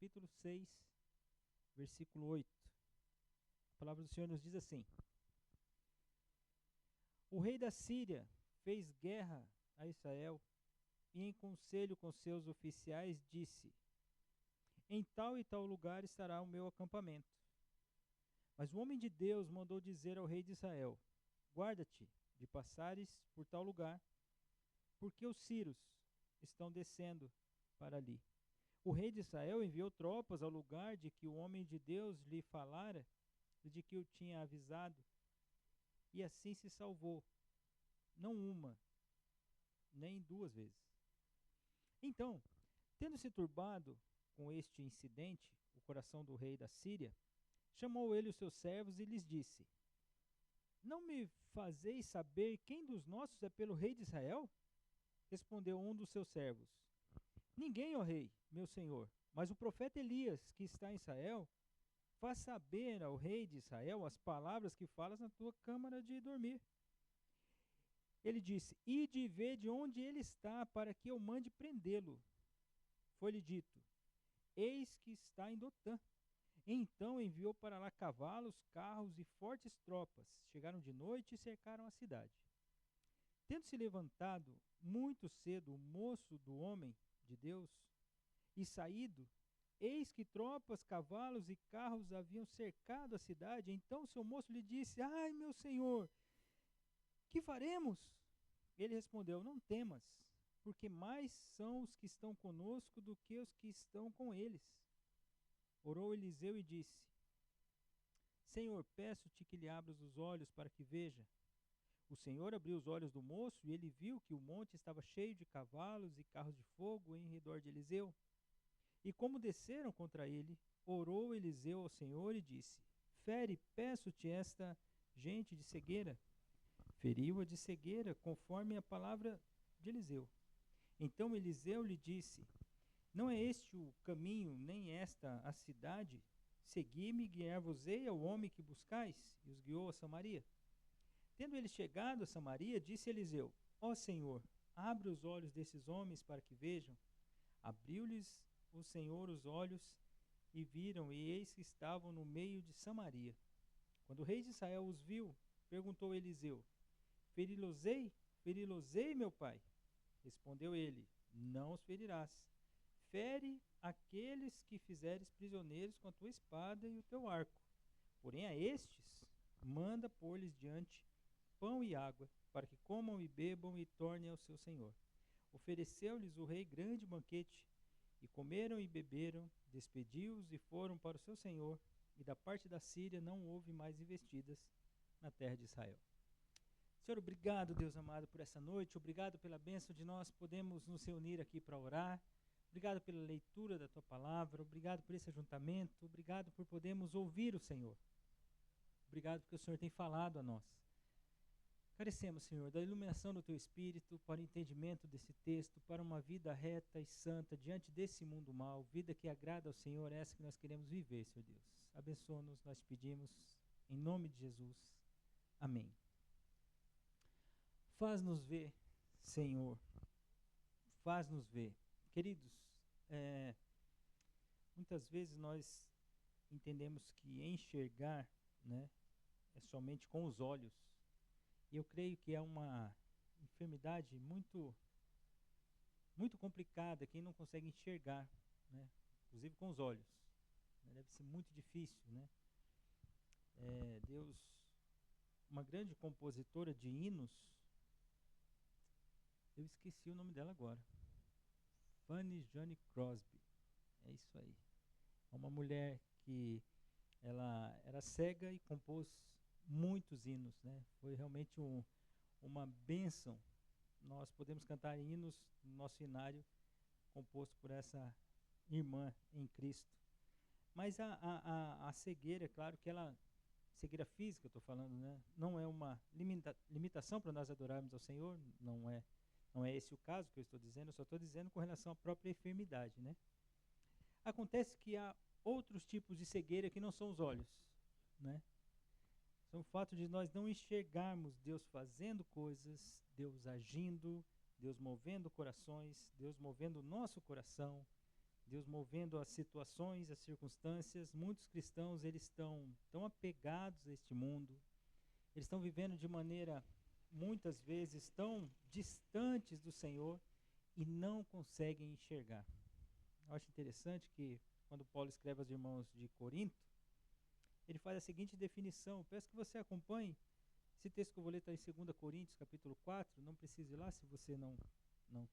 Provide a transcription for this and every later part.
capítulo 6, versículo 8. A palavra do Senhor nos diz assim: O rei da Síria fez guerra a Israel e, em conselho com seus oficiais, disse: Em tal e tal lugar estará o meu acampamento. Mas o homem de Deus mandou dizer ao rei de Israel: Guarda-te de passares por tal lugar, porque os sírios estão descendo para ali. O rei de Israel enviou tropas ao lugar de que o homem de Deus lhe falara, de que o tinha avisado, e assim se salvou, não uma, nem duas vezes. Então, tendo se turbado com este incidente, o coração do rei da Síria, chamou ele os seus servos e lhes disse: Não me fazeis saber quem dos nossos é pelo rei de Israel? Respondeu um dos seus servos: Ninguém, ó rei, meu senhor, mas o profeta Elias, que está em Israel, faz saber ao rei de Israel as palavras que falas na tua câmara de dormir. Ele disse: Ide e vede onde ele está, para que eu mande prendê-lo. Foi-lhe dito: Eis que está em Dotã. Então enviou para lá cavalos, carros e fortes tropas. Chegaram de noite e cercaram a cidade. Tendo se levantado muito cedo o moço do homem de Deus e saído, eis que tropas, cavalos e carros haviam cercado a cidade. Então seu moço lhe disse: Ai, meu senhor, que faremos? Ele respondeu: Não temas, porque mais são os que estão conosco do que os que estão com eles. Orou Eliseu e disse: Senhor, peço-te que lhe abras os olhos para que veja. O Senhor abriu os olhos do moço e ele viu que o monte estava cheio de cavalos e carros de fogo em redor de Eliseu. E como desceram contra ele, orou Eliseu ao Senhor e disse: Fere, peço-te, esta gente de cegueira. Feriu-a de cegueira, conforme a palavra de Eliseu. Então Eliseu lhe disse: Não é este o caminho, nem esta a cidade? Segui-me e guiar-vos-ei ao homem que buscais. E os guiou a Samaria. Tendo eles chegado a Samaria, disse Eliseu: Ó Senhor, abre os olhos desses homens para que vejam. Abriu-lhes o Senhor os olhos e viram, e eis que estavam no meio de Samaria. Quando o rei de Israel os viu, perguntou Eliseu: Feri-los-ei? Feri-los-ei, meu pai? Respondeu ele: Não os ferirás. Fere aqueles que fizeres prisioneiros com a tua espada e o teu arco. Porém a estes manda pôr-lhes diante pão e água, para que comam e bebam e tornem ao seu senhor. Ofereceu-lhes o rei grande banquete, e comeram e beberam, despediu-os e foram para o seu senhor, e da parte da Síria não houve mais investidas na terra de Israel. Senhor, obrigado, Deus amado, por essa noite, obrigado pela bênção de nós podemos nos reunir aqui para orar, obrigado pela leitura da tua palavra, obrigado por esse ajuntamento, obrigado por podermos ouvir o Senhor, obrigado porque o Senhor tem falado a nós. Carecemos, Senhor, da iluminação do Teu Espírito para o entendimento desse texto, para uma vida reta e santa diante desse mundo mau, vida que agrada ao Senhor, essa que nós queremos viver, Senhor Deus. Abençoa-nos, nós pedimos, em nome de Jesus. Amém. Faz-nos ver, Senhor, faz-nos ver. Queridos, muitas vezes nós entendemos que enxergar, né, é somente com os olhos. E eu creio que é uma enfermidade muito complicada, quem não consegue enxergar, né? Inclusive com os olhos. Deve ser muito difícil, né? Deus, uma grande compositora de hinos, eu esqueci o nome dela agora. Fanny Johnny Crosby, é isso aí. É uma mulher que ela era cega e compôs muitos hinos, né? Foi realmente uma bênção. Nós podemos cantar hinos no nosso hinário composto por essa irmã em Cristo. Mas a cegueira, é claro que ela, cegueira física eu estou falando, né? Não é uma limitação para nós adorarmos ao Senhor, não é esse o caso que eu estou dizendo, eu só estou dizendo com relação à própria enfermidade, né? Acontece que há outros tipos de cegueira que não são os olhos, né? São o fato de nós não enxergarmos Deus fazendo coisas, Deus agindo, Deus movendo corações, Deus movendo o nosso coração, Deus movendo as situações, as circunstâncias. Muitos cristãos, eles estão tão apegados a este mundo, eles estão vivendo de maneira, muitas vezes, tão distantes do Senhor e não conseguem enxergar. Eu acho interessante que, quando Paulo escreve aos irmãos de Corinto, ele faz a seguinte definição. Peço que você acompanhe. Esse texto que eu vou ler está em 2 Coríntios, capítulo 4. Não precisa ir lá se você não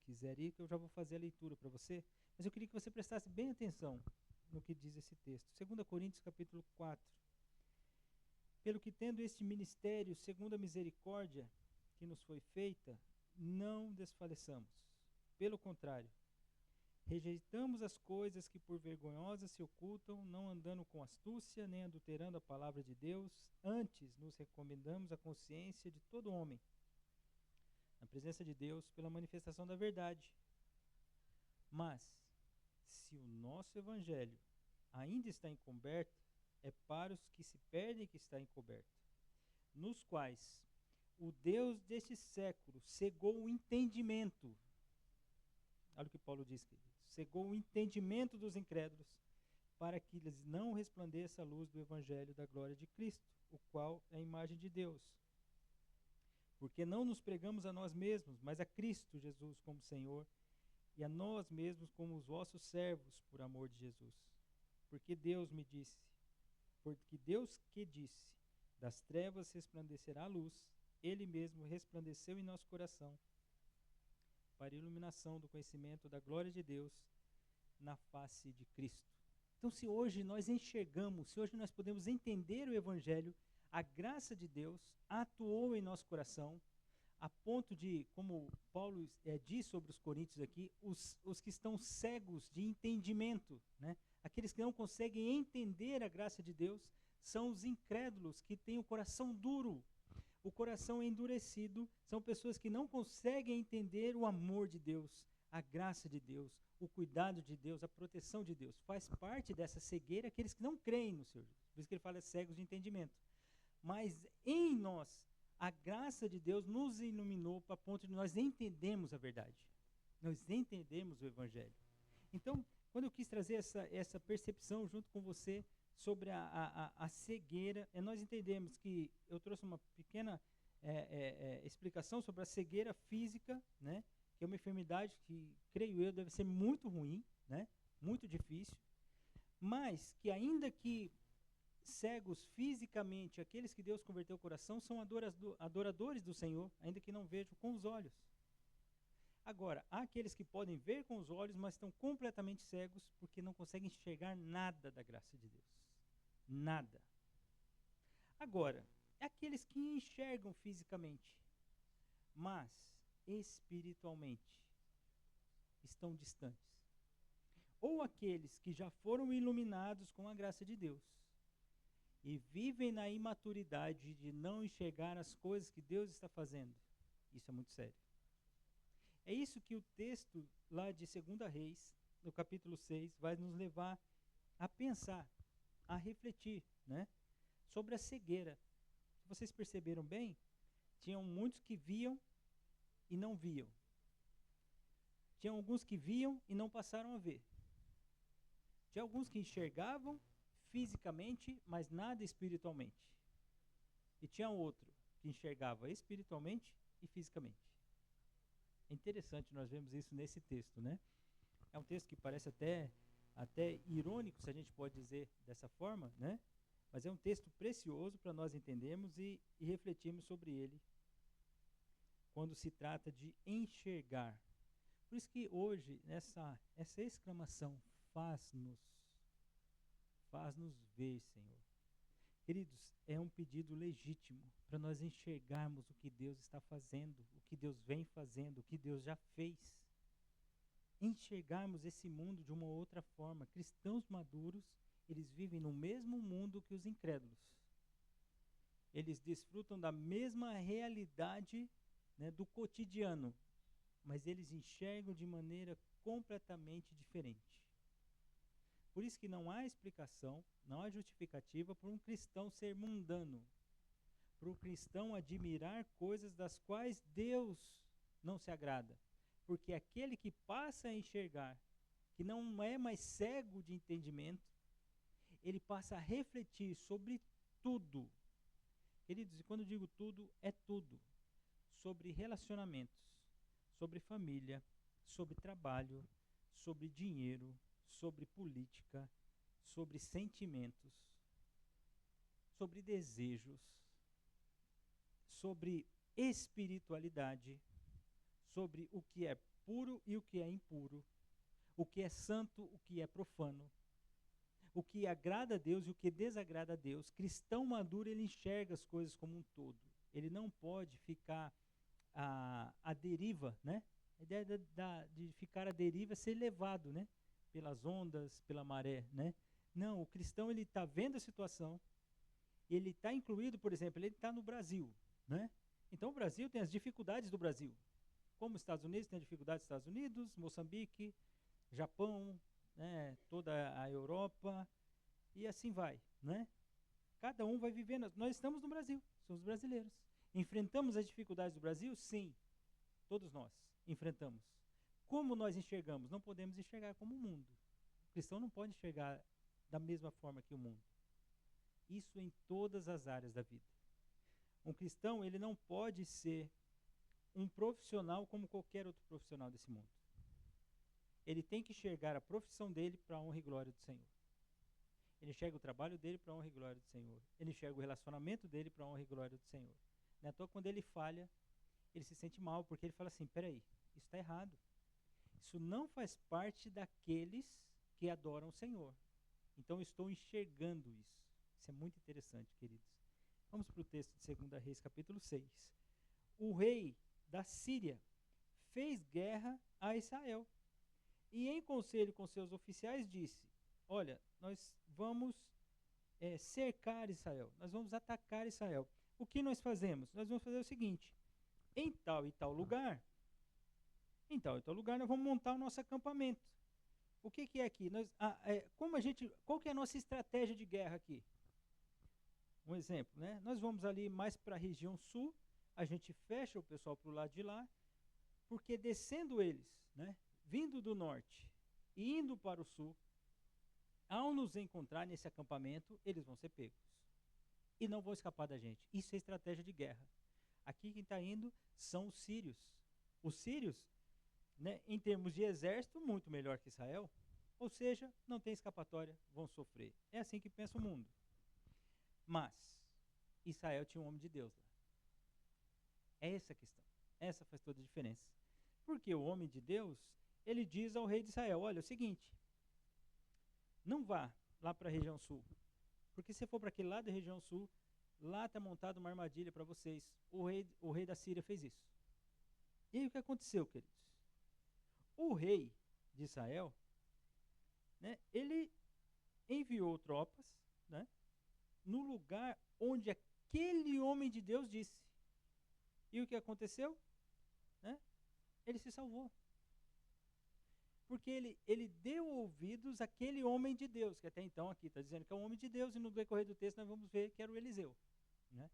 quiser ir, que eu já vou fazer a leitura para você. Mas eu queria que você prestasse bem atenção no que diz esse texto. 2 Coríntios, capítulo 4. Pelo que tendo este ministério, segundo a misericórdia que nos foi feita, não desfaleçamos. Pelo contrário, rejeitamos as coisas que por vergonhosas se ocultam, não andando com astúcia, nem adulterando a palavra de Deus. Antes nos recomendamos a consciência de todo homem, na presença de Deus, pela manifestação da verdade. Mas, se o nosso evangelho ainda está encoberto, é para os que se perdem que está encoberto, nos quais o Deus deste século cegou o entendimento. Olha o que Paulo diz, queridos. Cegou o entendimento dos incrédulos, para que lhes não resplandeça a luz do evangelho da glória de Cristo, o qual é a imagem de Deus. Porque não nos pregamos a nós mesmos, mas a Cristo Jesus como Senhor, e a nós mesmos como os vossos servos, por amor de Jesus. Porque Deus que disse, das trevas resplandecerá a luz, Ele mesmo resplandeceu em nosso coração, para a iluminação do conhecimento da glória de Deus na face de Cristo. Então, se hoje nós enxergamos, se hoje nós podemos entender o Evangelho, a graça de Deus atuou em nosso coração, a ponto de, como Paulo diz sobre os coríntios aqui, os que estão cegos de entendimento, né? Aqueles que não conseguem entender a graça de Deus, são os incrédulos que têm o coração duro, o coração endurecido. São pessoas que não conseguem entender o amor de Deus, a graça de Deus, o cuidado de Deus, a proteção de Deus. Faz parte dessa cegueira aqueles que não creem no Senhor Jesus. Por isso que ele fala cegos de entendimento. Mas em nós, a graça de Deus nos iluminou para ponto de nós entendermos a verdade. Nós entendemos o Evangelho. Então, quando eu quis trazer essa percepção junto com você sobre a cegueira, nós entendemos que eu trouxe uma pequena explicação sobre a cegueira física, né, que é uma enfermidade que, creio eu, deve ser muito ruim, né, muito difícil, mas que ainda que cegos fisicamente, aqueles que Deus converteu o coração, são adoradores do Senhor, ainda que não vejam com os olhos. Agora, há aqueles que podem ver com os olhos, mas estão completamente cegos, porque não conseguem enxergar nada da graça de Deus. Nada. Agora, é aqueles que enxergam fisicamente, mas espiritualmente estão distantes. Ou aqueles que já foram iluminados com a graça de Deus e vivem na imaturidade de não enxergar as coisas que Deus está fazendo. Isso é muito sério. É isso que o texto lá de 2 Reis, no capítulo 6, vai nos levar a pensar, a refletir, né, sobre a cegueira. Se vocês perceberam bem, tinham muitos que viam e não viam. Tinha alguns que viam e não passaram a ver. Tinha alguns que enxergavam fisicamente, mas nada espiritualmente. E tinha outro que enxergava espiritualmente e fisicamente. É interessante nós vemos isso nesse texto, né? É um texto que parece até irônico, se a gente pode dizer dessa forma, né? Mas é um texto precioso para nós entendermos e refletirmos sobre ele quando se trata de enxergar. Por isso que hoje, essa exclamação, faz-nos ver, Senhor. Queridos, é um pedido legítimo para nós enxergarmos o que Deus está fazendo, o que Deus vem fazendo, o que Deus já fez. Enxergarmos esse mundo de uma outra forma. Cristãos maduros, eles vivem no mesmo mundo que os incrédulos. Eles desfrutam da mesma realidade, né, do cotidiano, mas eles enxergam de maneira completamente diferente. Por isso que não há explicação, não há justificativa para um cristão ser mundano, para um cristão admirar coisas das quais Deus não se agrada. Porque aquele que passa a enxergar, que não é mais cego de entendimento, ele passa a refletir sobre tudo. Queridos, e quando eu digo tudo, é tudo. Sobre relacionamentos, sobre família, sobre trabalho, sobre dinheiro, sobre política, sobre sentimentos, sobre desejos, sobre espiritualidade, sobre o que é puro e o que é impuro, o que é santo, o que é profano, o que agrada a Deus e o que desagrada a Deus. Cristão maduro, ele enxerga as coisas como um todo. Ele não pode ficar à deriva, né? A ideia de ficar à deriva é ser levado, né? Pelas ondas, pela maré, né? Não, o cristão, ele está vendo a situação, ele está incluído, por exemplo, ele está no Brasil, né? Então o Brasil tem as dificuldades do Brasil. Como os Estados Unidos tem a dificuldade dos Estados Unidos, Moçambique, Japão, né? Toda a Europa, e assim vai, né? Cada um vai vivendo. Nós estamos no Brasil, somos brasileiros. Enfrentamos as dificuldades do Brasil? Sim, todos nós enfrentamos. Como nós enxergamos? Não podemos enxergar como o mundo. O cristão não pode enxergar da mesma forma que o mundo. Isso em todas as áreas da vida. Um cristão, ele não pode ser um profissional como qualquer outro profissional desse mundo. Ele tem que enxergar a profissão dele para a honra e glória do Senhor. Ele enxerga o trabalho dele para a honra e glória do Senhor. Ele enxerga o relacionamento dele para a honra e glória do Senhor. Não é à toa quando ele falha, ele se sente mal, porque ele fala assim, peraí, isso está errado. Isso não faz parte daqueles que adoram o Senhor. Então eu estou enxergando isso. Isso é muito interessante, queridos. Vamos para o texto de 2 Reis, capítulo 6. O rei da Síria fez guerra a Israel. E em conselho com seus oficiais disse, olha, nós vamos cercar Israel, nós vamos atacar Israel. O que nós fazemos? Nós vamos fazer o seguinte, em tal e tal lugar nós vamos montar o nosso acampamento. O que é aqui? Qual que é a nossa estratégia de guerra aqui? Um exemplo, né? Nós vamos ali mais para a região sul, a gente fecha o pessoal para o lado de lá, porque descendo eles, né, vindo do norte e indo para o sul, ao nos encontrar nesse acampamento, eles vão ser pegos. E não vão escapar da gente. Isso é estratégia de guerra. Aqui quem está indo são os sírios. Os sírios, né, em termos de exército, muito melhor que Israel. Ou seja, não tem escapatória, vão sofrer. É assim que pensa o mundo. Mas Israel tinha um homem de Deus lá. É essa a questão. Essa faz toda a diferença. Porque o homem de Deus, ele diz ao rei de Israel, olha, é o seguinte, não vá lá para a região sul, porque se for para aquele lado da região sul, lá está montada uma armadilha para vocês. O rei da Síria fez isso. E aí o que aconteceu, queridos? O rei de Israel, né, ele enviou tropas, né, no lugar onde aquele homem de Deus disse. E o que aconteceu? Né? Ele se salvou. Porque ele deu ouvidos àquele homem de Deus, que até então aqui está dizendo que é um homem de Deus, e no decorrer do texto nós vamos ver que era o Eliseu. Né?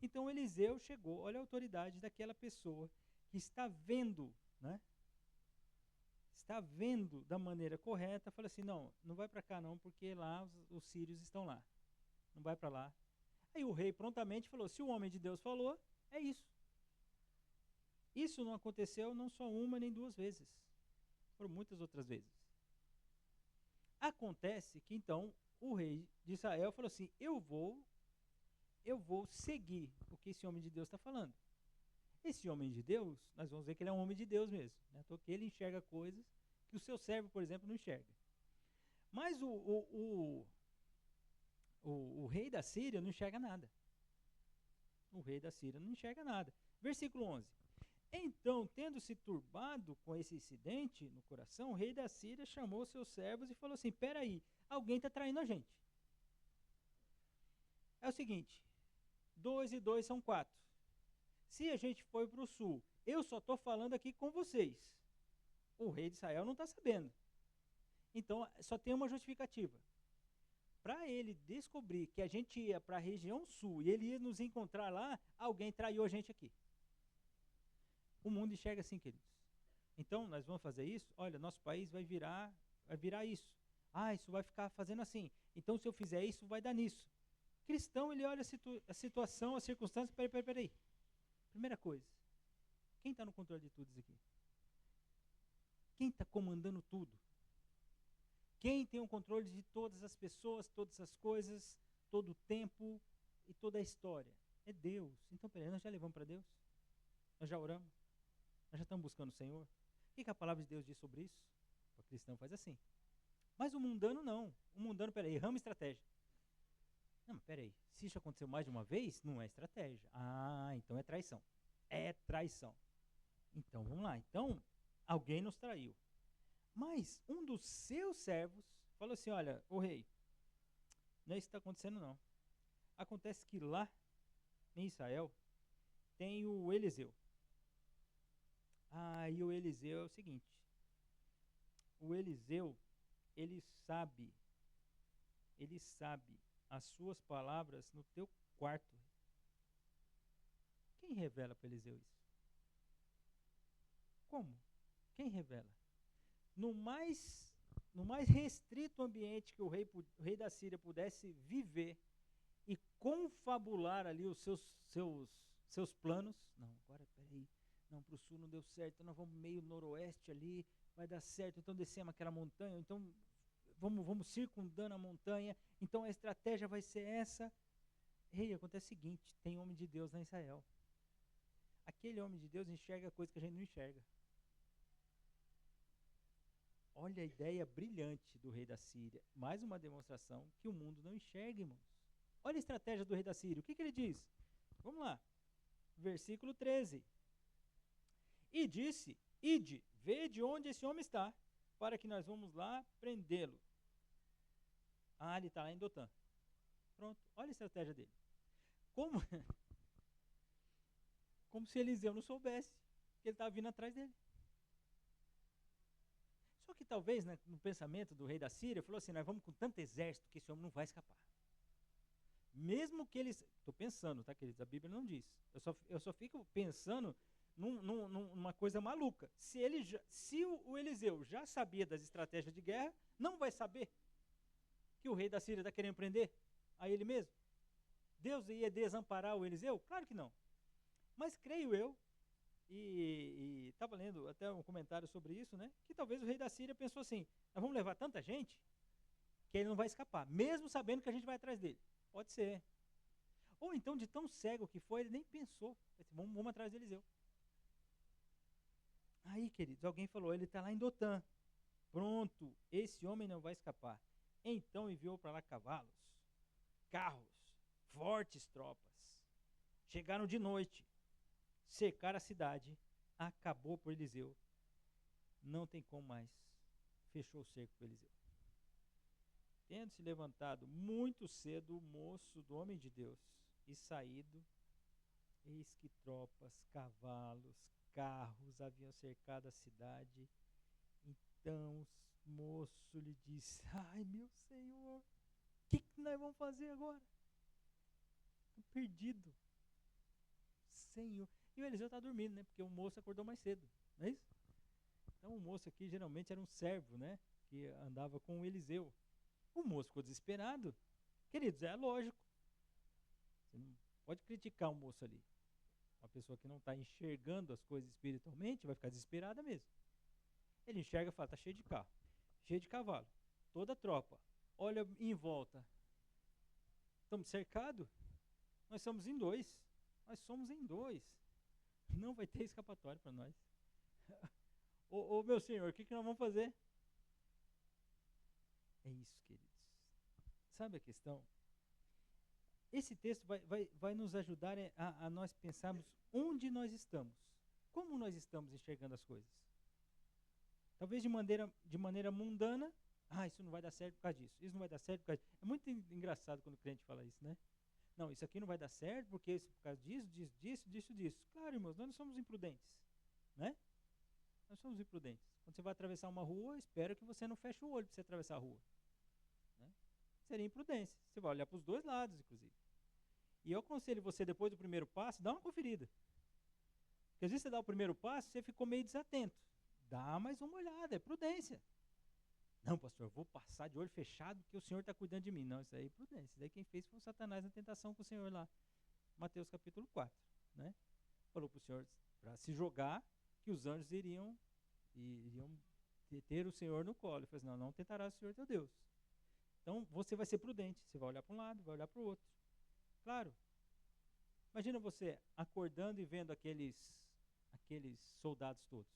Então Eliseu chegou, olha a autoridade daquela pessoa que está vendo, né? Está vendo da maneira correta, fala assim, não vai para cá não, porque lá os sírios estão lá. Não vai para lá. Aí o rei prontamente falou, se o homem de Deus falou, é isso. Isso não aconteceu não só uma nem duas vezes. Foram muitas outras vezes. Acontece que então o rei de Israel falou assim, eu vou seguir o que esse homem de Deus está falando. Esse homem de Deus, nós vamos ver que ele é um homem de Deus mesmo. Né? Porque ele enxerga coisas que o seu servo, por exemplo, não enxerga. Mas o rei da Síria não enxerga nada. O rei da Síria não enxerga nada. Versículo 11. Então, tendo se turbado com esse incidente no coração, o rei da Síria chamou seus servos e falou assim, peraí, alguém está traindo a gente. É o seguinte, 2 e 2 são 4. Se a gente for para o sul, eu só estou falando aqui com vocês. O rei de Israel não está sabendo. Então, só tem uma justificativa. Para ele descobrir que a gente ia para a região sul e ele ia nos encontrar lá, alguém traiu a gente aqui. O mundo enxerga assim, queridos. Então, nós vamos fazer isso? Olha, nosso país vai virar vai virar isso. Ah, isso vai ficar fazendo assim. Então, se eu fizer isso, vai dar nisso. Cristão, ele olha a situação, a circunstância, peraí. Primeira coisa, quem está no controle de tudo isso aqui? Quem está comandando tudo? Quem tem o controle de todas as pessoas, todas as coisas, todo o tempo e toda a história? É Deus. Então, peraí, nós já levamos para Deus? Nós já oramos? Nós já estamos buscando o Senhor? O que a palavra de Deus diz sobre isso? O cristão faz assim. Mas o mundano não. O mundano, peraí, erramos estratégia. Não, mas peraí, se isso aconteceu mais de uma vez, não é estratégia. Ah, então é traição. É traição. Então, vamos lá. Então, alguém nos traiu. Mas um dos seus servos falou assim, olha, ô rei, não é isso que está acontecendo não. Acontece que lá em Israel tem o Eliseu. Ah, e o Eliseu é o seguinte. O Eliseu, ele sabe as suas palavras no teu quarto. Quem revela para Eliseu isso? Como? Quem revela? No mais restrito ambiente que o rei da Síria pudesse viver e confabular ali os seus planos. Não, agora peraí, não, para o sul não deu certo, então nós vamos meio noroeste ali, vai dar certo, então descemos aquela montanha, então vamos circundando a montanha, então a estratégia vai ser essa. Rei, acontece o seguinte, tem homem de Deus lá em Israel. Aquele homem de Deus enxerga coisa que a gente não enxerga. Olha a ideia brilhante do rei da Síria. Mais uma demonstração que o mundo não enxerga, irmãos. Olha a estratégia do rei da Síria. O que ele diz? Vamos lá. Versículo 13. E disse, ide, vede onde esse homem está, para que nós vamos lá prendê-lo. Ah, ele está lá em Dotã. Pronto, olha a estratégia dele. Como se Eliseu não soubesse que ele estava vindo atrás dele. Só que talvez, né, no pensamento do rei da Síria, falou assim, nós vamos com tanto exército que esse homem não vai escapar. Mesmo que eles... Estou pensando, tá, queridos? A Bíblia não diz. Eu só fico pensando numa coisa maluca. Se o Eliseu já sabia das estratégias de guerra, não vai saber que o rei da Síria está querendo prender a ele mesmo? Deus ia desamparar o Eliseu? Claro que não. Mas creio eu, e estava lendo até um comentário sobre isso, né? Que talvez o rei da Síria pensou assim, nós vamos levar tanta gente que ele não vai escapar, mesmo sabendo que a gente vai atrás dele. Pode ser. Ou então, de tão cego que foi, ele nem pensou. Vamos atrás de Eliseu. Aí, queridos, alguém falou, ele está lá em Dotã. Pronto, esse homem não vai escapar. Então enviou para lá cavalos, carros, fortes tropas. Chegaram de noite, cercaram a cidade, acabou por Eliseu. Não tem como mais. Fechou o cerco para Eliseu. Tendo se levantado muito cedo o moço do homem de Deus e saído, eis que tropas, cavalos, carros haviam cercado a cidade. Então o moço lhe disse, ai meu Senhor, o que nós vamos fazer agora? Estou perdido. Senhor. E o Eliseu está dormindo, né? Porque o moço acordou mais cedo, não é isso? Então o moço aqui geralmente era um servo, né? Que andava com o Eliseu. O moço ficou desesperado. Queridos, é lógico. Você não pode criticar o moço ali. Uma pessoa que não está enxergando as coisas espiritualmente vai ficar desesperada mesmo. Ele enxerga e fala, está cheio de carro, cheio de cavalo, toda a tropa. Olha em volta. Estamos cercados? Nós somos em dois. Nós somos em dois. Não vai ter escapatória para nós. Ô meu senhor, o que nós vamos fazer? É isso, queridos. Sabe a questão? Esse texto vai nos ajudar a nós pensarmos onde nós estamos. Como nós estamos enxergando as coisas. Talvez de maneira mundana. Ah, isso não vai dar certo por causa disso. Isso não vai dar certo por causa disso. É muito engraçado quando o crente fala isso, né? Não, isso aqui não vai dar certo porque isso por causa disso. Claro, irmãos, nós não somos imprudentes, né? Nós somos imprudentes. Quando você vai atravessar uma rua, espero que você não feche o olho para você atravessar a rua. Né? Seria imprudência. Você vai olhar para os dois lados, inclusive. E eu aconselho você, depois do primeiro passo, dá uma conferida. Porque às vezes você dá o primeiro passo, você ficou meio desatento. Dá mais uma olhada, é prudência. Não, pastor, eu vou passar de olho fechado que o Senhor está cuidando de mim. Não, isso aí é prudência. Isso daí quem fez foi o Satanás na tentação com o Senhor lá. Mateus capítulo 4, né? Falou para o Senhor para se jogar, que os anjos iriam ter o Senhor no colo. Ele falou assim, não, não tentarás o Senhor teu Deus. Então você vai ser prudente, você vai olhar para um lado, vai olhar para o outro. Claro. Imagina você acordando e vendo aqueles soldados todos.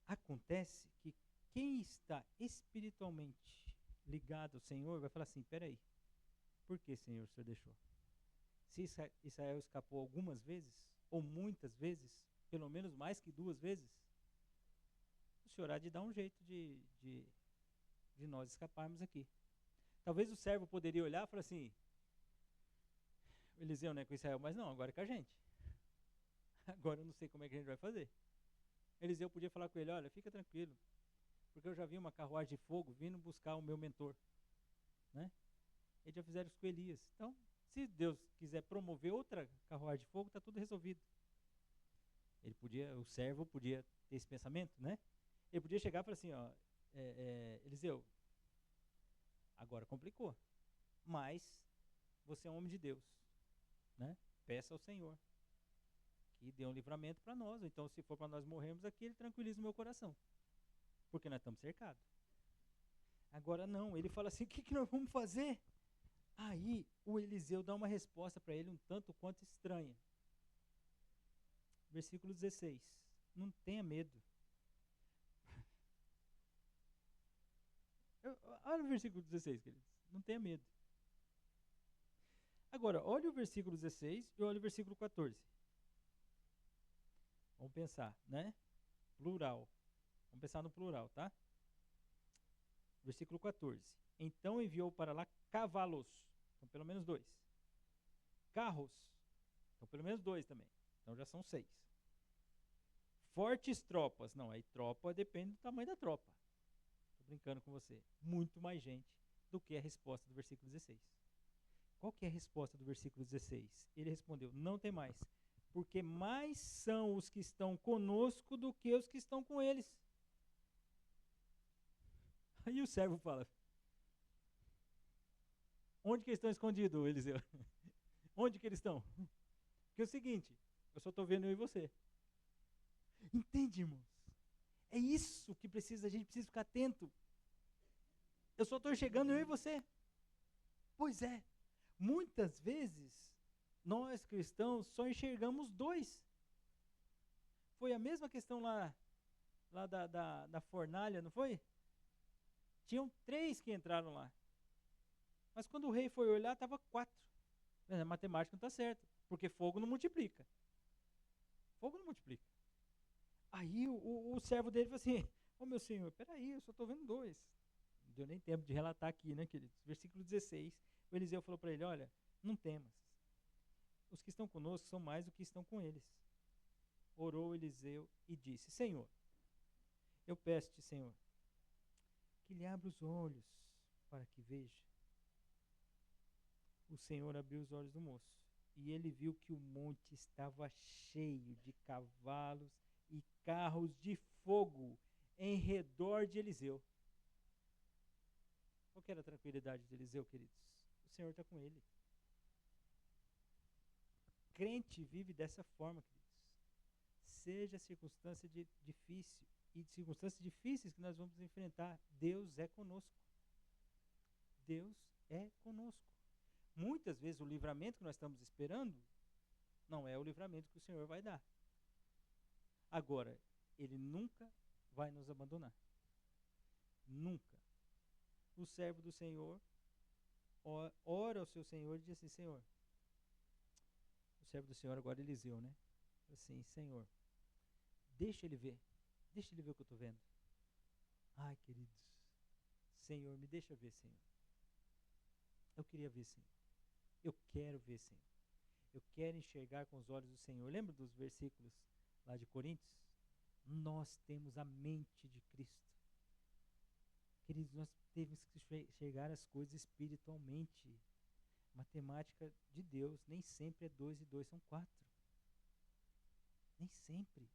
Acontece que quem está espiritualmente ligado ao Senhor vai falar assim, peraí, por que, Senhor, o Senhor deixou? Se Israel escapou algumas vezes, ou muitas vezes, pelo menos mais que 2 vezes, o Senhor há de dar um jeito de nós escaparmos aqui. Talvez o servo poderia olhar e falar assim, Eliseu não é com Israel, mas não, agora é com a gente. Agora eu não sei como é que a gente vai fazer. Eliseu podia falar com ele, olha, fica tranquilo, porque eu já vi uma carruagem de fogo vindo buscar o meu mentor, né? Eles já fizeram isso com Elias. Então, se Deus quiser promover outra carruagem de fogo, está tudo resolvido. O servo podia ter esse pensamento, né? Ele podia chegar e falar assim, ó, Eliseu, agora complicou, mas você é um homem de Deus, né? Peça ao Senhor que dê um livramento para nós, ou então se for para nós morrermos aqui, ele tranquiliza o meu coração, porque nós estamos cercados. Agora não, ele fala assim, o que nós vamos fazer? Aí o Eliseu dá uma resposta para ele um tanto quanto estranha. Versículo 16, não tenha medo. Olha o versículo 16, queridos, não tenha medo. Agora, olha o versículo 16 e olha o versículo 14. Vamos pensar, né? Plural. Vamos pensar no plural, tá? Versículo 14. Então enviou para lá cavalos. Então, pelo menos 2. Carros. Então, pelo menos 2 também. Então, já são 6. Fortes tropas. Não, aí tropa depende do tamanho da tropa. Estou brincando com você. Muito mais gente do que a resposta do versículo 16. Qual que é a resposta do versículo 16? Ele respondeu, não tem mais, porque mais são os que estão conosco do que os que estão com eles. Aí o servo fala, onde que eles estão escondidos, Eliseu? Onde que eles estão? Porque é o seguinte, eu só estou vendo eu e você. Entende, irmãos? É isso que a gente precisa ficar atento. Eu só estou enxergando eu e você. Pois é, muitas vezes, nós cristãos só enxergamos 2. Foi a mesma questão lá da fornalha, não foi? Tinham 3 que entraram lá. Mas quando o rei foi olhar, estava 4. A matemática não está certa, porque fogo não multiplica. Fogo não multiplica. Aí o servo dele falou assim, ô meu senhor, peraí, eu só estou vendo 2. Não deu nem tempo de relatar aqui, né, queridos? Versículo 16, o Eliseu falou para ele, olha, não temas. Os que estão conosco são mais do que estão com eles. Orou Eliseu e disse, Senhor, eu peço-te, Senhor, que lhe abra os olhos para que veja. O Senhor abriu os olhos do moço, e ele viu que o monte estava cheio de cavalos e carros de fogo em redor de Eliseu. Qual que era a tranquilidade de Eliseu, queridos? O Senhor está com ele. Crente vive dessa forma, queridos. Seja a circunstância difícil, e de circunstâncias difíceis que nós vamos enfrentar, Deus é conosco. Deus é conosco. Muitas vezes o livramento que nós estamos esperando não é o livramento que o Senhor vai dar. Agora, Ele nunca vai nos abandonar. Nunca. O servo do Senhor ora ao seu Senhor e diz assim, Senhor, o servo do Senhor agora Eliseu, né? Assim, Senhor, deixa ele ver o que eu estou vendo. Ai, queridos, Senhor, me deixa ver, Senhor. Eu queria ver, Senhor. Eu quero ver, Senhor. Eu quero enxergar com os olhos do Senhor. Lembra dos versículos lá de Coríntios? Nós temos a mente de Cristo. Queridos, nós temos que enxergar as coisas espiritualmente. Matemática de Deus nem sempre é 2 e 2 são 4. Nem sempre.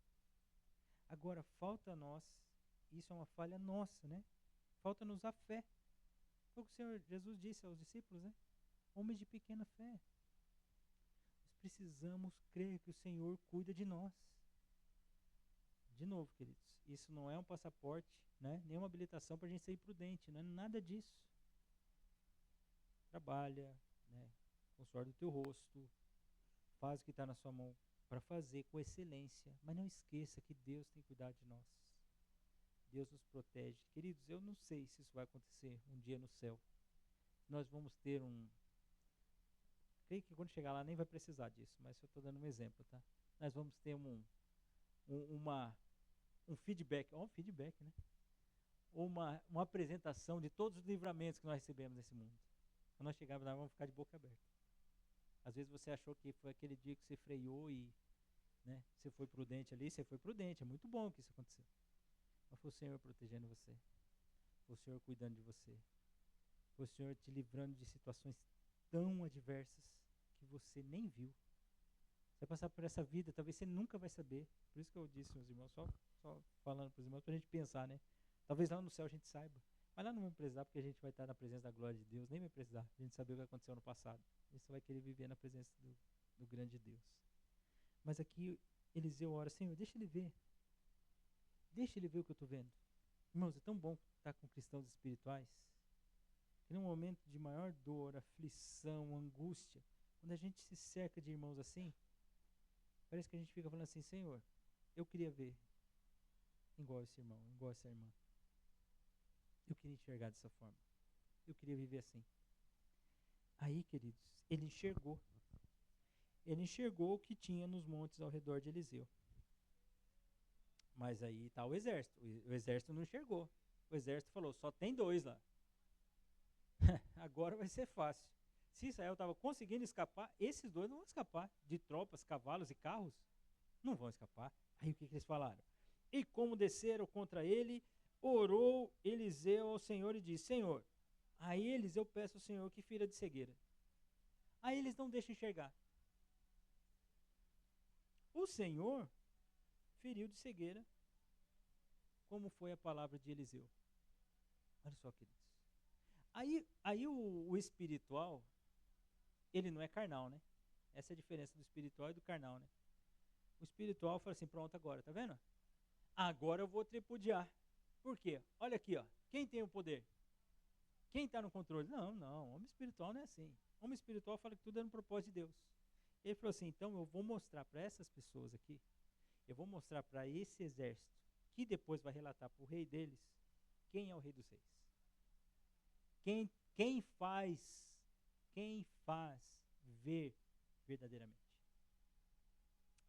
Agora, falta a nós isso é uma falha nossa, né? Falta-nos a fé. Foi o que o Senhor Jesus disse aos discípulos, né? Homens de pequena fé. Nós precisamos crer que o Senhor cuida de nós. De novo, queridos, isso não é um passaporte, né? Nem uma habilitação para a gente ser prudente, não é nada disso. Trabalha, né? Com o suor do teu rosto, faz o que está na sua mão para fazer com excelência, mas não esqueça que Deus tem cuidado de nós. Deus nos protege. Queridos, eu não sei se isso vai acontecer um dia no céu. Nós vamos ter creio que quando chegar lá nem vai precisar disso, mas eu estou dando um exemplo, tá? Nós vamos ter um feedback, um feedback, né? Uma apresentação de todos os livramentos que nós recebemos nesse mundo. Quando nós chegarmos lá, vamos ficar de boca aberta. Às vezes você achou que foi aquele dia que você freou e, né, você foi prudente ali, você foi prudente, é muito bom que isso aconteceu. Mas foi o Senhor protegendo você, foi o Senhor cuidando de você, foi o Senhor te livrando de situações tão adversas que você nem viu. Você vai passar por essa vida, talvez você nunca vai saber. Por isso que eu disse, meus irmãos, só falando para os irmãos, para a gente pensar, né? Talvez lá no céu a gente saiba, mas lá não vamos precisar, porque a gente vai estar na presença da glória de Deus, nem vai precisar a gente saber o que aconteceu no passado. A gente só vai querer viver na presença do grande Deus. Mas aqui Eliseu ora, Senhor, deixa ele ver o que eu estou vendo. Irmãos, é tão bom estar com cristãos espirituais, que num momento de maior dor, aflição, angústia, quando a gente se cerca de irmãos assim, parece que a gente fica falando assim, Senhor, eu queria ver igual esse irmão, igual essa irmã. Eu queria enxergar dessa forma. Eu queria viver assim. Aí, queridos, ele enxergou. Ele enxergou o que tinha nos montes ao redor de Eliseu. Mas aí está o exército. O exército não enxergou. O exército falou, só tem 2 lá. Agora vai ser fácil. Se Israel estava conseguindo escapar, esses 2 não vão escapar. De tropas, cavalos e carros, não vão escapar. Aí o que eles falaram? E como desceram contra ele, orou Eliseu ao Senhor e disse, Senhor, a eles eu peço ao Senhor que fira de cegueira. Aí eles não deixam enxergar. O Senhor feriu de cegueira, como foi a palavra de Eliseu. Olha só, queridos. Aí o espiritual, ele não é carnal, né? Essa é a diferença do espiritual e do carnal, né? O espiritual fala assim, pronto, agora, tá vendo? Agora eu vou tripudiar. Por quê? Olha aqui, ó. Quem tem o poder? Quem está no controle? Não, homem espiritual não é assim. Homem espiritual fala que tudo é no propósito de Deus. Ele falou assim, então eu vou mostrar para essas pessoas aqui, eu vou mostrar para esse exército, que depois vai relatar para o rei deles, quem é o rei dos reis. Quem faz ver verdadeiramente.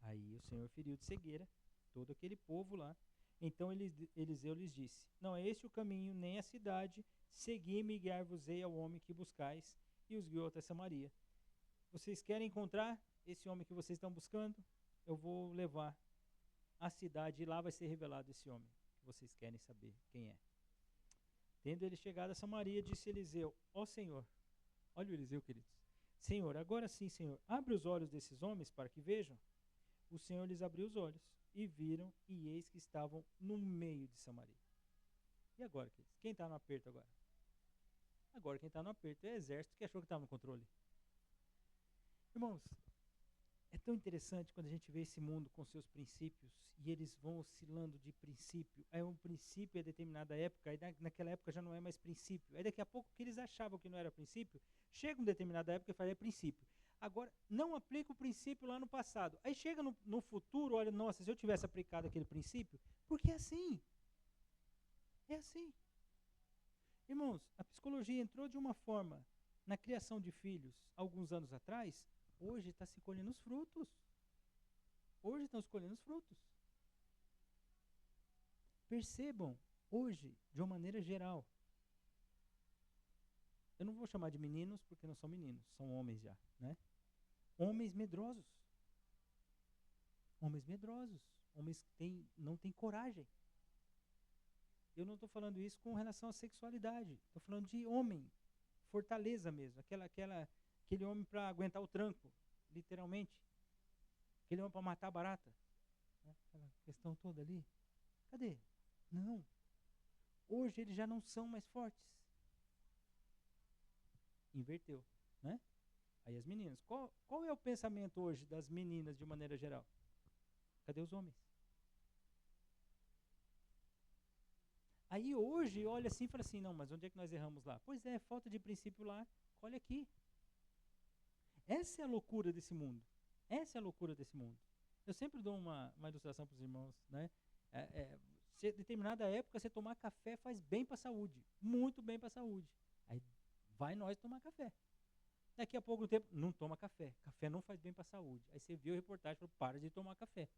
Aí o Senhor feriu de cegueira todo aquele povo lá. Então Eliseu lhes disse, não é este o caminho, nem a cidade, segui-me e guiar-vos-ei ao homem que buscais, e os guiou até Samaria. Vocês querem encontrar esse homem que vocês estão buscando? Eu vou levar à cidade e lá vai ser revelado esse homem, que vocês querem saber quem é. Tendo ele chegado a Samaria, disse Eliseu, ó Senhor, olha o Eliseu, queridos, Senhor, agora sim, Senhor, abre os olhos desses homens para que vejam. O Senhor lhes abriu os olhos e viram, e eis que estavam no meio de Samaria. E agora, queridos? Quem está no aperto agora? Agora quem está no aperto é o exército que achou que estava no controle. Irmãos, é tão interessante quando a gente vê esse mundo com seus princípios e eles vão oscilando de princípio. Aí um princípio é determinada época, aí naquela época já não é mais princípio. Aí daqui a pouco que eles achavam que não era princípio, chega uma determinada época e fala, é princípio. Agora, não aplica o princípio lá no passado. Aí chega no futuro, olha, nossa, se eu tivesse aplicado aquele princípio, porque é assim. É assim. Irmãos, a psicologia entrou de uma forma na criação de filhos alguns anos atrás, hoje está se colhendo os frutos. Hoje estão se colhendo os frutos. Percebam, hoje, de uma maneira geral, eu não vou chamar de meninos, porque não são meninos, são homens já, né? Homens medrosos. Homens medrosos. Homens que não têm coragem. Eu não estou falando isso com relação à sexualidade. Estou falando de homem. Fortaleza mesmo. Aquele homem para aguentar o tranco, literalmente. Aquele homem para matar a barata. Né? Aquela questão toda ali. Cadê? Não. hoje eles já não são mais fortes. Inverteu, né? Aí as meninas. Qual é o pensamento hoje das meninas de maneira geral? Cadê os homens? Aí hoje olha assim e fala assim, não, mas onde é que nós erramos lá? Pois é, falta de princípio lá, olha aqui. Essa é a loucura desse mundo. Essa é a loucura desse mundo. Eu sempre dou uma ilustração para os irmãos, né? Em determinada época, você tomar café faz bem para a saúde. Muito bem para a saúde. Aí vai nós tomar café. Daqui a pouco tempo, não toma café. Café não faz bem para a saúde. Aí você viu a reportagem e falou, para de tomar café.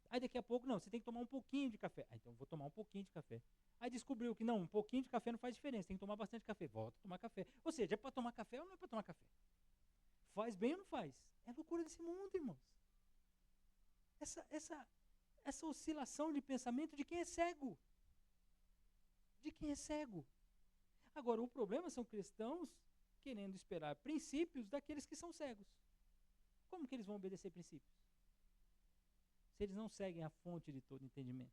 Aí daqui a pouco, não, você tem que tomar um pouquinho de café. Ah, então eu vou tomar um pouquinho de café. Aí descobriu que não, um pouquinho de café não faz diferença, tem que tomar bastante café. Volta a tomar café. Ou seja, é para tomar café ou não é para tomar café? Faz bem ou não faz? É loucura desse mundo, irmãos. Essa oscilação de pensamento de quem é cego. De quem é cego. Agora, o problema são cristãos querendo esperar princípios daqueles que são cegos. Como que eles vão obedecer princípios? Se eles não seguem a fonte de todo entendimento,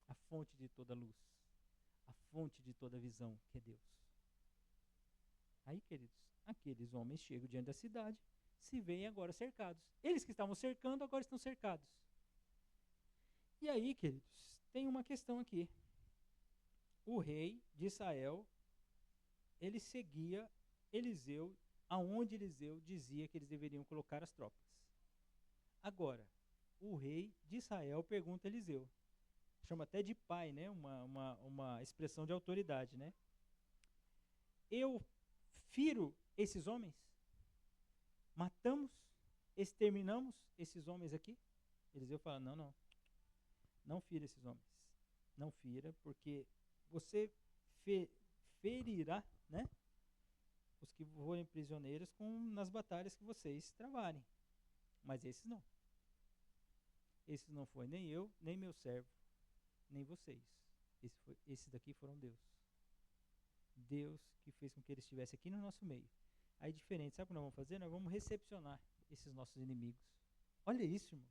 a fonte de toda luz, a fonte de toda visão, que é Deus. Aí, queridos, aqueles homens chegam diante da cidade, se veem agora cercados. Eles que estavam cercando, agora estão cercados. E aí, queridos, tem uma questão aqui. O rei de Israel, ele seguia Eliseu, aonde Eliseu dizia que eles deveriam colocar as tropas. Agora, o rei de Israel pergunta a Eliseu, chama até de pai, né? Uma expressão de autoridade, né? Eu firo esses homens? Matamos? Exterminamos esses homens aqui? Eliseu fala, não fira esses homens. Não fira, porque você ferirá, né? Os que forem prisioneiros nas batalhas que vocês travarem. Mas esses não. Esses não foi nem eu, nem meu servo, nem vocês. Esses daqui foram Deus. Deus que fez com que eles estivessem aqui no nosso meio. Aí diferente, sabe o que nós vamos fazer? Nós vamos recepcionar esses nossos inimigos. Olha isso, irmãos.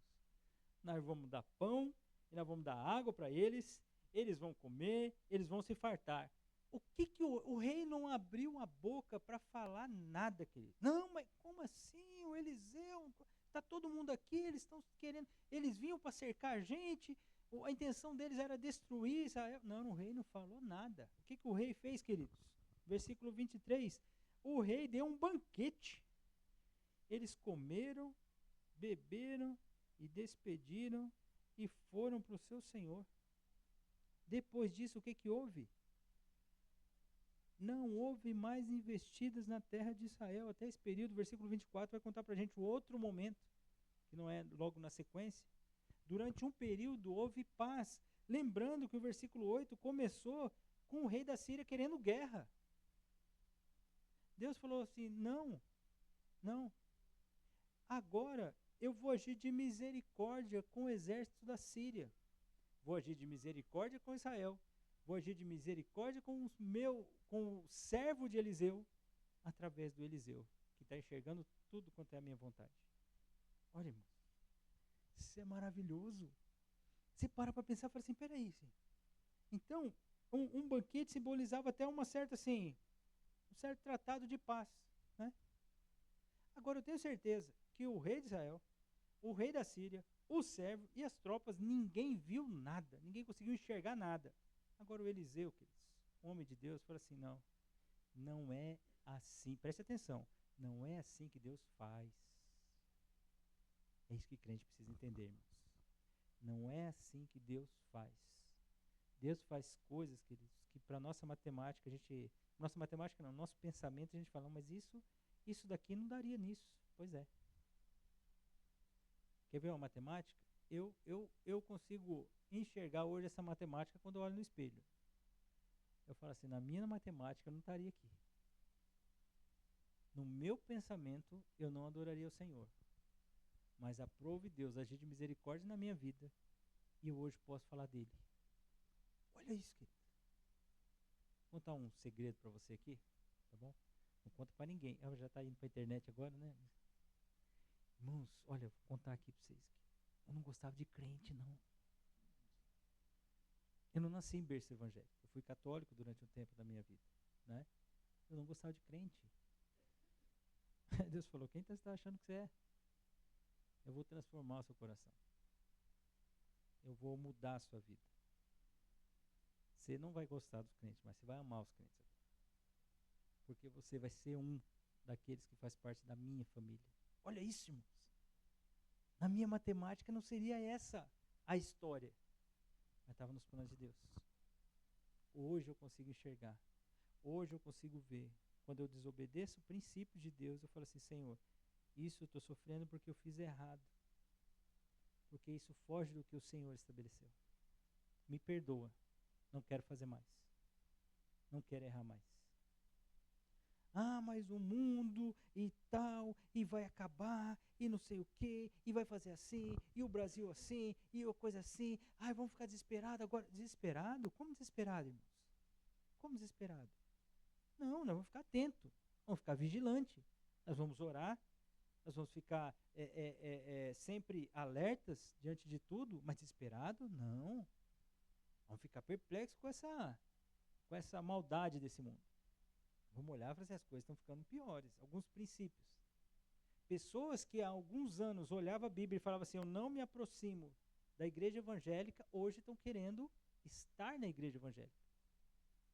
Nós vamos dar pão, e nós vamos dar água para eles, eles vão comer, eles vão se fartar. O que o rei não abriu a boca para falar nada, querido? Não, mas como assim? O Eliseu, está todo mundo aqui, eles estão querendo, eles vinham para cercar a gente, a intenção deles era destruir Israel. Não, o rei não falou nada. O que o rei fez, queridos? Versículo 23, o rei deu um banquete. Eles comeram, beberam e despediram e foram para o seu senhor. Depois disso, o que houve? Não houve mais investidas na terra de Israel. Até esse período, versículo 24, vai contar para a gente o outro momento, que não é logo na sequência. Durante um período houve paz. Lembrando que o versículo 8 começou com o rei da Síria querendo guerra. Deus falou assim, não. Agora eu vou agir de misericórdia com o exército da Síria. Vou agir de misericórdia com Israel. Vou agir de misericórdia com o servo de Eliseu, através do Eliseu, que está enxergando tudo quanto é a minha vontade. Olha, irmão, isso é maravilhoso. Você para pensar e fala assim, peraí, sim. Então, um banquete simbolizava até um certo tratado de paz, né? Agora, eu tenho certeza que o rei de Israel, o rei da Síria, o servo e as tropas, ninguém viu nada, ninguém conseguiu enxergar nada. Agora o Eliseu, queridos, homem de Deus, fala assim, não é assim, preste atenção, não é assim que Deus faz. É isso que crente precisa entender, irmãos. Não é assim que Deus faz. Deus faz coisas, queridos, que para nossa matemática, nosso pensamento, a gente fala, mas isso daqui não daria nisso. Pois é. Quer ver uma matemática? Eu consigo enxergar hoje essa matemática quando eu olho no espelho. Eu falo assim, na minha matemática eu não estaria aqui. No meu pensamento eu não adoraria o Senhor. Mas aprove Deus agir de misericórdia na minha vida e eu hoje posso falar dele. Olha isso, querido. Vou contar um segredo para você aqui, tá bom? Não conta para ninguém. Ela já está indo para a internet agora, né? Irmãos, olha, eu vou contar aqui para vocês. Eu não gostava de crente, não. Eu não nasci em berço evangélico. Eu fui católico durante um tempo da minha vida, né? Eu não gostava de crente. Deus falou, quem está achando que você é? Eu vou transformar o seu coração. Eu vou mudar a sua vida. Você não vai gostar dos crentes, mas você vai amar os crentes. Porque você vai ser um daqueles que faz parte da minha família. Olha isso, irmãos. Na minha matemática não seria essa a história. Mas estava nos planos de Deus. Hoje eu consigo enxergar. Hoje eu consigo ver. Quando eu desobedeço o princípio de Deus, eu falo assim, Senhor, isso eu estou sofrendo porque eu fiz errado. Porque isso foge do que o Senhor estabeleceu. Me perdoa. Não quero fazer mais. Não quero errar mais. Ah, mas o mundo e tal, e vai acabar, e não sei o quê, e vai fazer assim, e o Brasil assim, e a coisa assim. Ai, vamos ficar desesperados agora. Desesperado? Como desesperado, irmãos? Como desesperado? Não, nós vamos ficar atentos, vamos ficar vigilantes. Nós vamos orar, nós vamos ficar sempre alertas diante de tudo, mas desesperado? Não. Vamos ficar perplexos com essa maldade desse mundo. Vamos olhar para as coisas estão ficando piores. Alguns princípios. Pessoas que há alguns anos olhavam a Bíblia e falavam assim, eu não me aproximo da igreja evangélica, hoje estão querendo estar na igreja evangélica.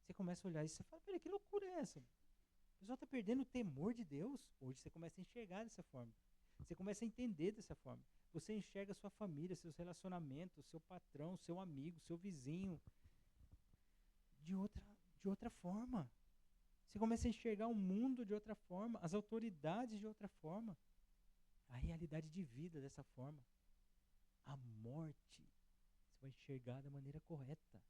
Você começa a olhar isso e fala, peraí, que loucura é essa? O pessoal está perdendo o temor de Deus. Hoje você começa a enxergar dessa forma. Você começa a entender dessa forma. Você enxerga a sua família, seus relacionamentos, seu patrão, seu amigo, seu vizinho de outra forma. Você começa a enxergar o mundo de outra forma, as autoridades de outra forma, a realidade de vida dessa forma. A morte, você vai enxergar da maneira correta.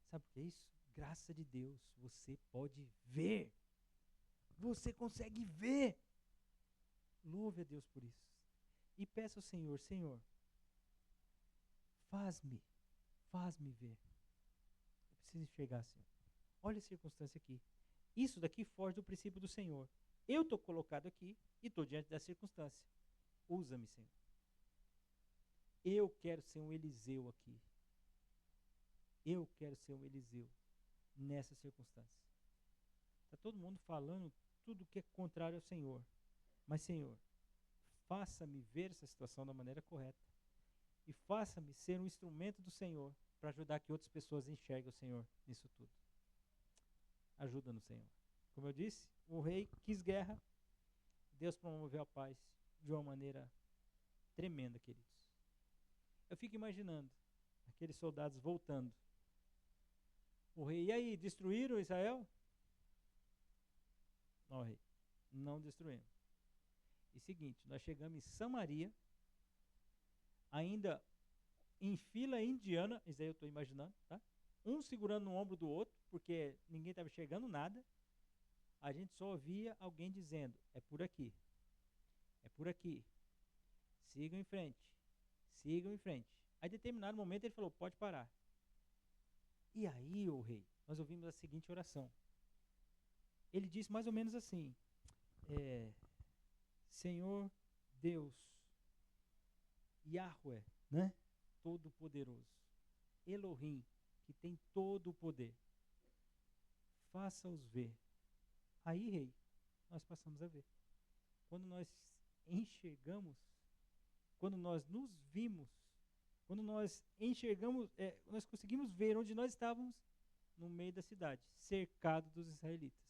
Sabe o que é isso? Graça de Deus, você pode ver. Você consegue ver. Louve a Deus por isso. E peça ao Senhor, Senhor, faz-me ver. Eu preciso enxergar, Senhor. Olha a circunstância aqui. Isso daqui foge do princípio do Senhor. Eu estou colocado aqui e estou diante da circunstância. Usa-me, Senhor. Eu quero ser um Eliseu aqui. Eu quero ser um Eliseu nessa circunstância. Está todo mundo falando tudo que é contrário ao Senhor. Mas, Senhor, faça-me ver essa situação da maneira correta. E faça-me ser um instrumento do Senhor para ajudar que outras pessoas enxerguem o Senhor nisso tudo. Ajuda-nos, Senhor. Como eu disse, o rei quis guerra. Deus promoveu a paz de uma maneira tremenda, queridos. Eu fico imaginando aqueles soldados voltando. O rei, e aí, destruíram Israel? Não, rei, não destruímos. E seguinte, nós chegamos em Samaria, ainda em fila indiana, isso aí eu estou imaginando, tá? Um segurando no ombro do outro, porque ninguém estava enxergando nada. A gente só ouvia alguém dizendo, é por aqui, sigam em frente, sigam em frente. Aí, em determinado momento, ele falou, pode parar. E aí, ô rei, nós ouvimos a seguinte oração. Ele disse mais ou menos assim, Senhor Deus, Yahweh, né? Todo-Poderoso, Elohim, que tem todo o poder, faça-os ver. Aí, rei, nós passamos a ver. Quando nós enxergamos, quando nós nos vimos, quando nós enxergamos, nós conseguimos ver onde nós estávamos no meio da cidade, cercado dos israelitas.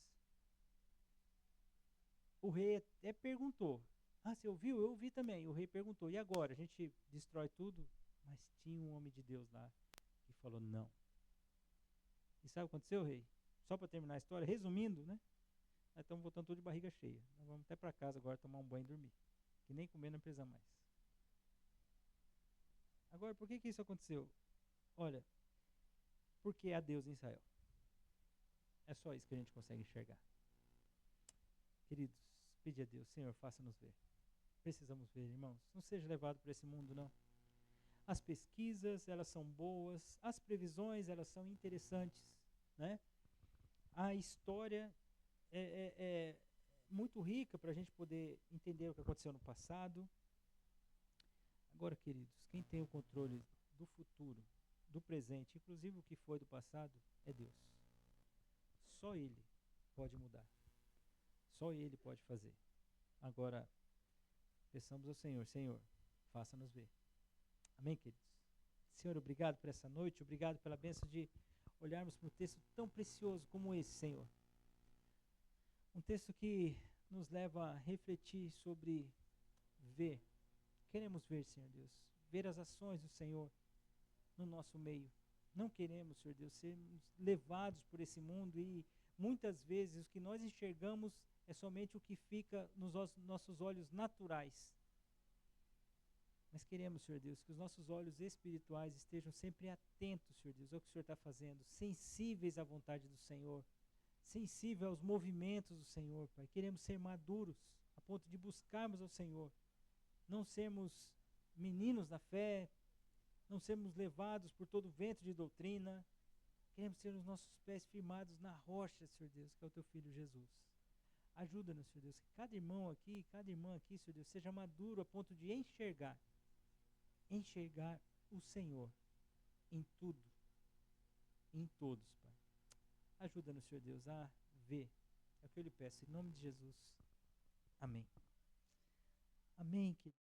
O rei até perguntou, você ouviu? Eu ouvi também. O rei perguntou, e agora? A gente destrói tudo? Mas tinha um homem de Deus lá que falou não. E sabe o que aconteceu, rei? Só para terminar a história, resumindo, né? Nós estamos voltando tudo de barriga cheia. Nós vamos até para casa agora tomar um banho e dormir. Que nem comer não precisa mais. Agora, por que isso aconteceu? Olha, porque há Deus em Israel. É só isso que a gente consegue enxergar. Queridos, pede a Deus, Senhor, faça-nos ver. Precisamos ver, irmãos. Não seja levado por esse mundo, não. As pesquisas, elas são boas. As previsões, elas são interessantes, né? A história é muito rica para a gente poder entender o que aconteceu no passado. Agora, queridos, quem tem o controle do futuro do presente, inclusive o que foi do passado, é Deus. Só Ele pode mudar. Só Ele pode fazer. Agora, peçamos ao Senhor, Senhor, faça-nos ver. Amém, queridos? Senhor, obrigado por essa noite, obrigado pela bênção de olharmos para um texto tão precioso como esse, Senhor. Um texto que nos leva a refletir sobre ver. Queremos ver, Senhor Deus, ver as ações do Senhor no nosso meio. Não queremos, Senhor Deus, sermos levados por esse mundo e muitas vezes o que nós enxergamos é somente o que fica nos nossos olhos naturais. Mas queremos, Senhor Deus, que os nossos olhos espirituais estejam sempre atentos, Senhor Deus, ao que o Senhor está fazendo, sensíveis à vontade do Senhor, sensíveis aos movimentos do Senhor, Pai. Queremos ser maduros, a ponto de buscarmos ao Senhor, não sermos meninos da fé, não sermos levados por todo vento de doutrina. Queremos ter os nossos pés firmados na rocha, Senhor Deus, que é o Teu Filho Jesus. Ajuda-nos, Senhor Deus, que cada irmão aqui, cada irmã aqui, Senhor Deus, seja maduro a ponto de enxergar o Senhor em tudo, em todos, Pai. Ajuda-nos, Senhor Deus, a ver. É o que eu lhe peço, em nome de Jesus. Amém. Amém, querido.